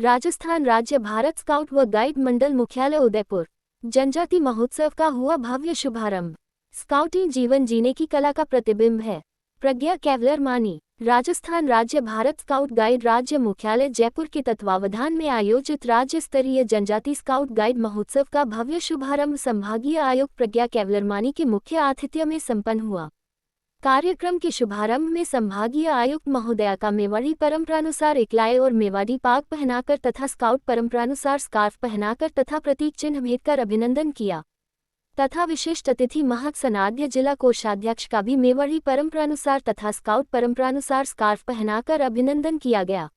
राजस्थान राज्य भारत स्काउट व गाइड मंडल मुख्यालय उदयपुर। जनजाति महोत्सव का हुआ भव्य शुभारंभ। स्काउटिंग जीवन जीने की कला का प्रतिबिंब है। प्रज्ञा कैवलर मानी। राजस्थान राज्य भारत स्काउट गाइड राज्य मुख्यालय जयपुर के तत्वावधान में आयोजित राज्य स्तरीय जनजाति स्काउट गाइड महोत्सव का भव्य शुभारंभ संभागीय आयुक्त प्रज्ञा कैवलर मानी के मुख्य आतिथ्य में संपन्न हुआ। कार्यक्रम के शुभारंभ में संभागीय आयुक्त महोदया का मेवाड़ी परंपरानुसार इकलाए और मेवाड़ी पाग पहनाकर तथा स्काउट परंपरानुसार स्कार्फ पहनाकर तथा प्रतीक चिन्ह भेंटकर अभिनंदन किया तथा विशिष्ट अतिथि महक सनाध्य जिला कोषाध्यक्ष का भी मेवाड़ी परंपरानुसार तथा स्काउट परंपरानुसार स्कार्फ पहनाकर अभिनंदन किया गया।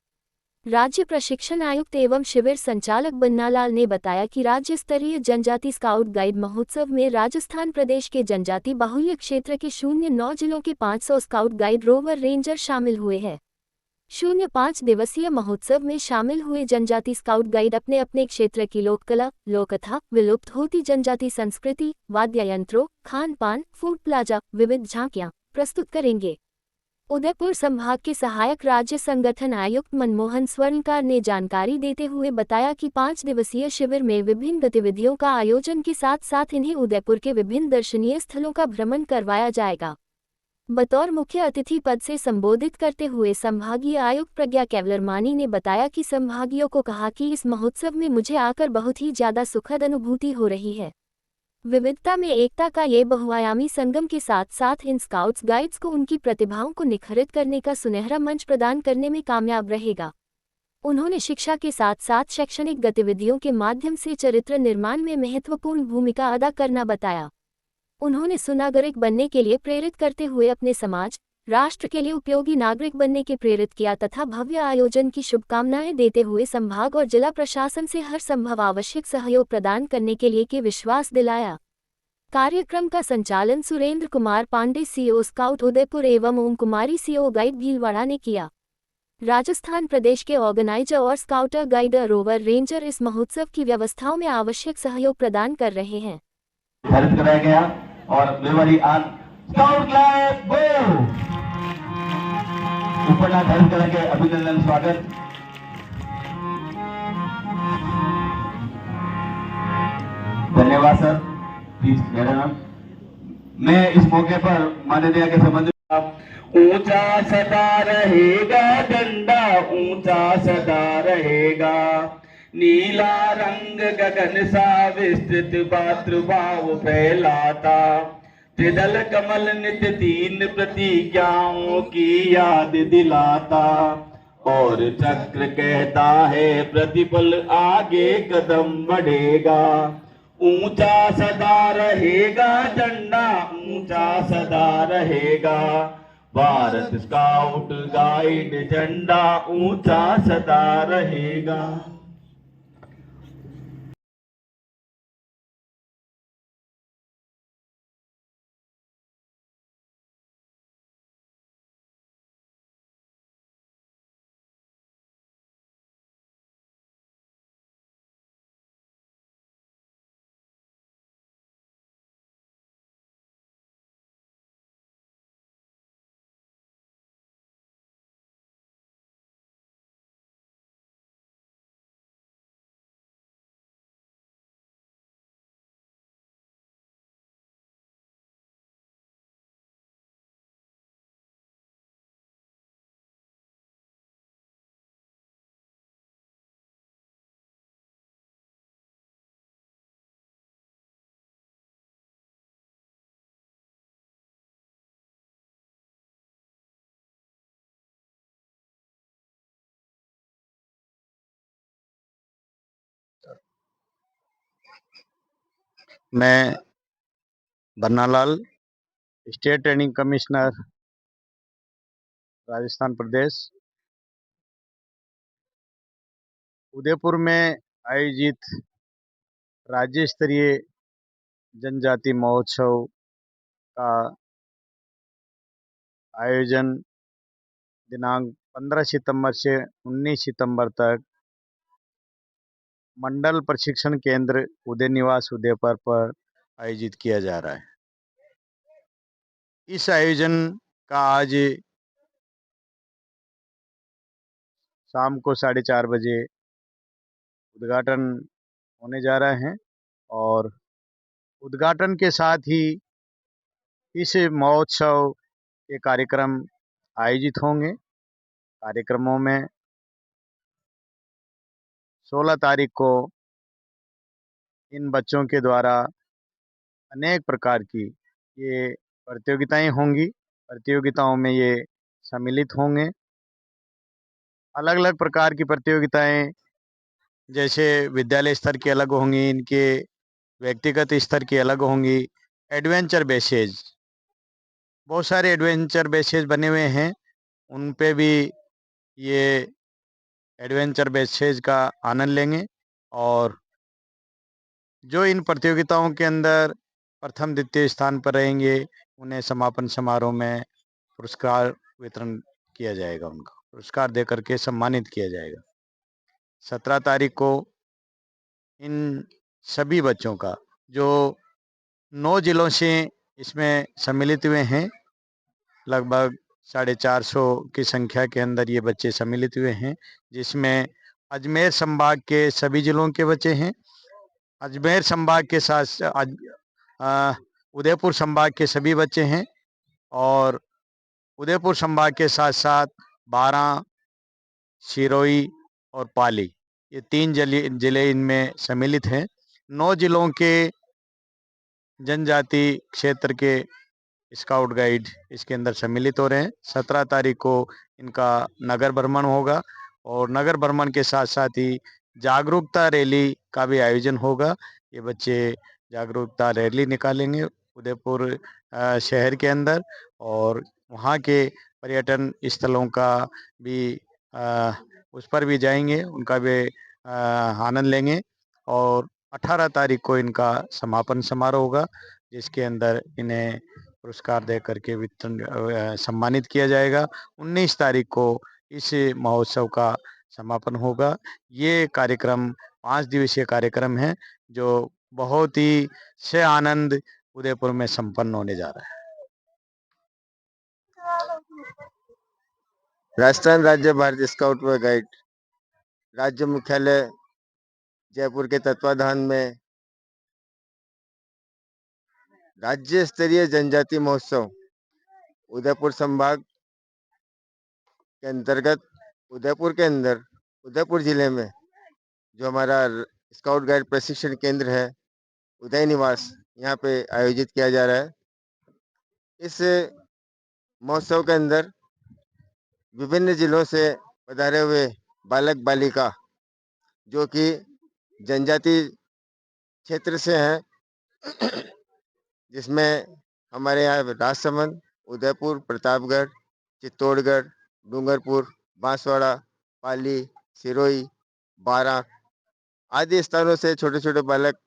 राज्य प्रशिक्षण आयुक्त एवं शिविर संचालक बन्नालाल ने बताया कि राज्य स्तरीय जनजाति स्काउट गाइड महोत्सव में राजस्थान प्रदेश के जनजाति बाहुल्य क्षेत्र के 09 जिलों के 500 स्काउट गाइड रोवर रेंजर शामिल हुए हैं। 05 दिवसीय महोत्सव में शामिल हुए जनजाति स्काउट गाइड अपने अपने क्षेत्र की लोककला, लोककथा, विलुप्त होती जनजाति संस्कृति, वाद्य यंत्रों, खान पान, फूड प्लाजा, विविध झांकियां प्रस्तुत करेंगे। उदयपुर संभाग के सहायक राज्य संगठन आयुक्त मनमोहन स्वर्णकार ने जानकारी देते हुए बताया कि 5 दिवसीय शिविर में विभिन्न गतिविधियों का आयोजन के साथ साथ इन्हें उदयपुर के विभिन्न दर्शनीय स्थलों का भ्रमण करवाया जाएगा। बतौर मुख्य अतिथि पद से संबोधित करते हुए संभागीय आयुक्त प्रज्ञा कैवलर मानी ने बताया कि संभागियों को कहा कि इस महोत्सव में मुझे आकर बहुत ही ज्यादा सुखद अनुभूति हो रही है। विविधता में एकता का ये बहुआयामी संगम के साथ साथ इन स्काउट्स गाइड्स को उनकी प्रतिभाओं को निखरित करने का सुनहरा मंच प्रदान करने में कामयाब रहेगा। उन्होंने शिक्षा के साथ साथ शैक्षणिक गतिविधियों के माध्यम से चरित्र निर्माण में महत्वपूर्ण भूमिका अदा करना बताया। उन्होंने सुनागरिक बनने के लिए प्रेरित करते हुए अपने समाज, राष्ट्र के लिए उपयोगी नागरिक बनने के प्रेरित किया तथा भव्य आयोजन की शुभकामनाएं देते हुए संभाग और जिला प्रशासन से हर संभव आवश्यक सहयोग प्रदान करने के लिए के विश्वास दिलाया। कार्यक्रम का संचालन सुरेंद्र कुमार पांडे सीओ स्काउट उदयपुर एवं ओम कुमारी सीओ गाइड भीलवाड़ा ने किया। राजस्थान प्रदेश के ऑर्गेनाइजर और स्काउटर गाइडर रोवर रेंजर इस महोत्सव की व्यवस्थाओं में आवश्यक सहयोग प्रदान कर रहे हैं। कराया गया और मेवाड़ी आन स्काउट लाइव ऊपर धर्म करेंगे। अभिनंदन स्वागत। धन्यवाद सर। प्लीज मैं इस मौके पर माननीय के संबंध ऊंचा सदा रहेगा झंडा, ऊंचा सदा रहेगा। नीला रंग गगन सा विस्तृत भातृभाव फैलाता। त्रिदल कमल नित्य तीन प्रतिज्ञाओं की याद दिलाता। और चक्र कहता है प्रतिपल आगे कदम बढ़ेगा। ऊंचा सदा रहेगा झंडा, ऊंचा सदा रहेगा। भारत स्काउट गाइड झंडा ऊंचा सदा रहेगा। मैं Bannalal, state training commissioner Rajasthan Pradesh, Udaipur में आयोजित राज्य स्तरीय जनजाति महोत्सव का आयोजन दिनांक 15 सितंबर से 19 सितंबर तक मंडल प्रशिक्षण केंद्र उदय निवास उदयपुर पर आयोजित किया जा रहा है। इस आयोजन का आज शाम को 4:30 बजे उद्घाटन होने जा रहे हैं और उद्घाटन के साथ ही इस महोत्सव के कार्यक्रम आयोजित होंगे। कार्यक्रमों में 16 तारीख को इन बच्चों के द्वारा अनेक प्रकार की ये प्रतियोगिताएं होंगी। प्रतियोगिताओं में ये सम्मिलित होंगे। अलग अलग प्रकार की प्रतियोगिताएं जैसे विद्यालय स्तर की अलग होंगी, इनके व्यक्तिगत स्तर की अलग होंगी। एडवेंचर बेसेज, बहुत सारे एडवेंचर बेसेज बने हुए हैं, उन पे भी ये एडवेंचर बेसेज का आनंद लेंगे। और जो इन प्रतियोगिताओं के अंदर प्रथम द्वितीय स्थान पर रहेंगे, उन्हें समापन समारोह में पुरस्कार वितरण किया जाएगा। उनको पुरस्कार दे करके सम्मानित किया जाएगा। 17 तारीख को इन सभी बच्चों का, जो 9 जिलों से इसमें सम्मिलित हुए हैं, लगभग 450 की संख्या के अंदर ये बच्चे सम्मिलित हुए हैं, जिसमें अजमेर संभाग के सभी जिलों के बच्चे हैं। अजमेर संभाग के साथ उदयपुर संभाग के सभी बच्चे हैं और उदयपुर संभाग के साथ साथ बारां, सिरोही और पाली, ये 3 जिले इनमें सम्मिलित हैं। 9 जिलों के जनजाति क्षेत्र के स्काउट गाइड इसके अंदर सम्मिलित हो रहे हैं। 17 तारीख को इनका नगर भ्रमण होगा और नगर भ्रमण के साथ साथ ही जागरूकता रैली का भी आयोजन होगा। ये बच्चे जागरूकता रैली निकालेंगे उदयपुर शहर के अंदर और वहाँ के पर्यटन स्थलों का भी उस पर भी जाएंगे, उनका भी आनंद लेंगे। और 18 तारीख को इनका समापन समारोह होगा, जिसके अंदर इन्हें पुरस्कार दे करके वितरण सम्मानित किया जाएगा। 19 तारीख को इस महोत्सव का समापन होगा। ये कार्यक्रम 5 दिवसीय कार्यक्रम है, जो बहुत ही से आनंद उदयपुर में संपन्न होने जा रहा है। राजस्थान राज्य भारतीय स्काउट व गाइड राज्य मुख्यालय जयपुर के तत्वाधान में राज्य स्तरीय जनजाति महोत्सव उदयपुर संभाग के अंतर्गत उदयपुर के अंदर उदयपुर जिले में जो हमारा स्काउट गाइड प्रशिक्षण केंद्र है उदय निवास, यहाँ पे आयोजित किया जा रहा है। इस महोत्सव के अंदर विभिन्न जिलों से पधारे हुए बालक बालिका जो कि जनजाति क्षेत्र से हैं, जिसमें हमारे यहाँ राजसमंद, उदयपुर, प्रतापगढ़, चित्तौड़गढ़, डूंगरपुर, बांसवाड़ा, पाली, सिरोही, बारां आदि स्थानों से छोटे छोटे बालक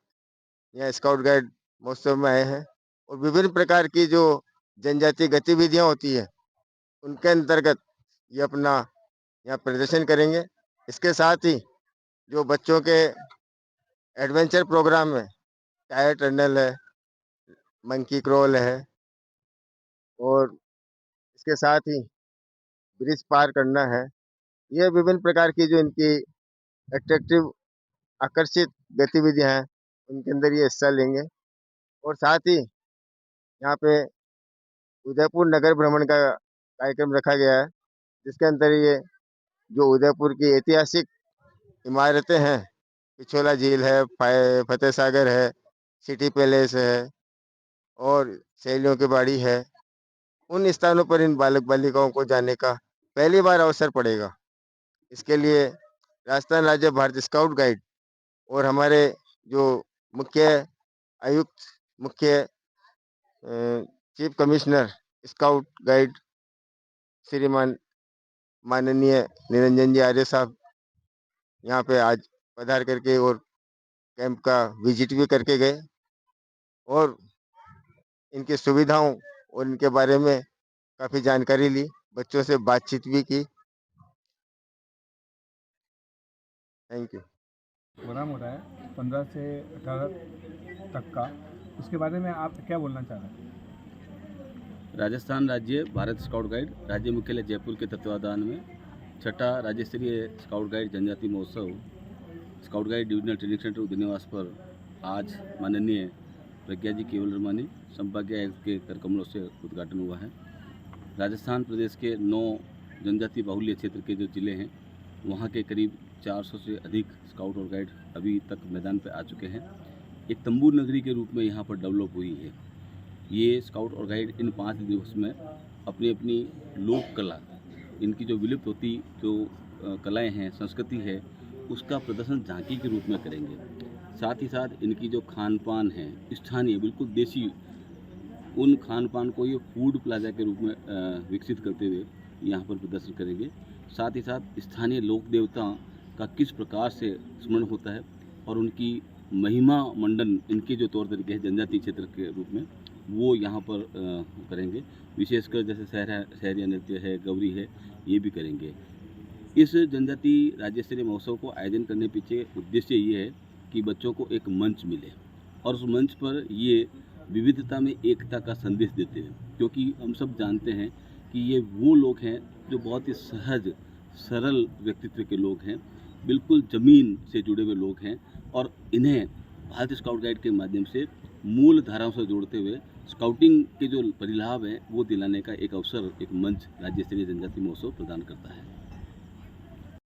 यहाँ स्काउट गाइड महोत्सव में आए हैं और विभिन्न प्रकार की जो जनजातीय गतिविधियां होती है उनके अंतर्गत ये अपना यहाँ प्रदर्शन करेंगे। इसके साथ ही जो बच्चों के एडवेंचर प्रोग्राम है, टायर टनल है, मंकी क्रॉल है और इसके साथ ही ब्रिज पार करना है, ये विभिन्न प्रकार की जो इनकी एट्रैक्टिव आकर्षित गतिविधियां हैं उनके अंदर ये हिस्सा लेंगे। और साथ ही यहाँ पे उदयपुर नगर भ्रमण का कार्यक्रम रखा गया है, जिसके अंदर ये जो उदयपुर की ऐतिहासिक इमारतें हैं, पिछोला झील है, फतेह सागर है, सिटी पैलेस है और सहेलियों की बाड़ी है, उन स्थानों पर इन बालक बालिकाओं को जाने का पहली बार अवसर पड़ेगा। इसके लिए राजस्थान राज्य भारतीय स्काउट गाइड और हमारे जो मुख्य आयुक्त, मुख्य चीफ कमिश्नर स्काउट गाइड श्रीमान माननीय निरंजन जी आर्य साहब यहाँ पे आज पधार करके और कैंप का विजिट भी करके गए और इनकी सुविधाओं और इनके बारे में काफ़ी जानकारी ली, बच्चों से बातचीत भी की। Thank you. प्रोग्राम हो रहा है 15 से 18 तक का, उसके बारे में आप क्या बोलना चाह रहे हैं? राजस्थान राज्य भारत स्काउट गाइड राज्य मुख्यालय जयपुर के तत्वाधान में 6ठा राज्य स्तरीय स्काउट गाइड जनजाति महोत्सव scout guide divisional training centre Udyanvas पर आज माननीय प्रज्ञा जी केवल रमानी संभागीय आयुक्त के करकमलों से उद्घाटन हुआ है। राजस्थान प्रदेश के 9 जनजाति बाहुल्य क्षेत्र के जो ज़िले हैं वहाँ के करीब 400 से अधिक स्काउट और गाइड अभी तक मैदान पर आ चुके हैं। एक तंबू नगरी के रूप में यहाँ पर डेवलप हुई है। ये स्काउट और गाइड इन 5 दिवस में अपनी अपनी लोक कला, इनकी जो विलुप्त होती जो कलाएं हैं, संस्कृति है, उसका प्रदर्शन झांकी के रूप में करेंगे। साथ ही साथ इनकी जो खान पान है स्थानीय, बिल्कुल देसी, उन खान पान को ये फूड प्लाजा के रूप में विकसित करते हुए यहाँ पर प्रदर्शन करेंगे। साथ ही साथ स्थानीय लोक देवताओं का किस प्रकार से स्मरण होता है और उनकी महिमा मंडन, इनके जो तौर तरीके हैं जनजातीय क्षेत्र के रूप में, वो यहाँ पर करेंगे। विशेषकर जैसे शहरिया नृत्य है, गौरी है, ये भी करेंगे। इस जनजाति राज्य स्तरीय महोत्सव को आयोजन करने पीछे उद्देश्य ये है कि बच्चों को एक मंच मिले और उस मंच पर ये विविधता में एकता का संदेश देते हैं, क्योंकि हम सब जानते हैं कि ये वो लोग हैं जो बहुत ही सहज सरल व्यक्तित्व के लोग हैं, बिल्कुल ज़मीन से जुड़े हुए लोग हैं और इन्हें भारतीय स्काउट गाइड के माध्यम से मूल धाराओं से जोड़ते हुए स्काउटिंग के जो परिलाभ हैं वो दिलाने का एक अवसर, एक मंच राज्य स्तरीय जनजाति महोत्सव प्रदान करता है।